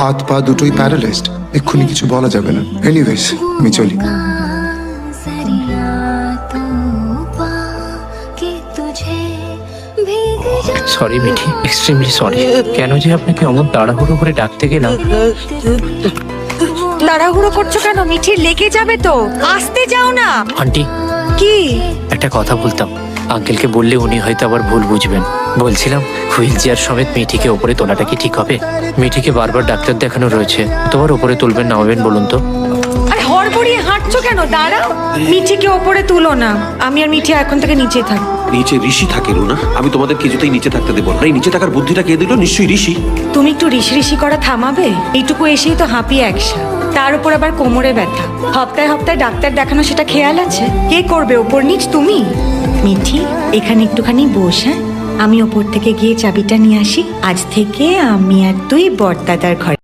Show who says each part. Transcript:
Speaker 1: হাত পা দুটোই প্যারালাইজড, এক্ষুনি কিছু বলা যাবে না। এনিওয়েজ আমি চলি।
Speaker 2: Sorry Mithi, extremely sorry. কেন যে আপনাকে অমন তাড়াহুড়ো করে ডাকতে গেলাম।
Speaker 3: তাড়াহুড়ো করছো কেন? মিঠির লেগে যাবে তো, আসতে যাও না।
Speaker 2: আন্টি,
Speaker 3: কি?
Speaker 2: একটা কথা বলতাম, আঙ্কেলকে বললে উনি হয়তো আবার ভুল বুঝবেন। বলছিলাম হুইল চেয়ার সমেত মিঠিকে ওপরে তোলাটা কি ঠিক হবে? মিঠিকে বারবার ডাক্তার দেখানো রয়েছে, তোমার ওপরে তুলবেন নামাবেন বলুন তো?
Speaker 3: আরে হড়বড়িয়ে হাঁটছো কেন? দাঁড়াও, মিঠিকে ওপরে তুলো না। আমি আর মিঠি এখন থেকে নিচেই থাক।
Speaker 4: নিচে ঋষি থাকে না, আমি তোমাদের কিছুতেই নিচে থাকতে দেবো না। এই নিচে থাকার বুদ্ধিটা কে দিল? নিশ্চয়ই ঋষি।
Speaker 3: তুমি একটু ঋষি ঋষি করা থামাবে? এইটুকু এসেই তো হাঁপিয়ে একসা, তার উপর আবার কোমরে ব্যথা। হপ্তাহে হপ্তাহে ডাক্তার দেখানো, সেটা খেয়াল আছে? কে করবে ওপর নিচ? তুমি। মিঠি এখানে একটুখানি বস, হ্যাঁ? আমি ওপর থেকে গিয়ে চাবিটা নিয়ে আসি। আজ থেকে আমি আর তুই বড়দাদার ঘরে।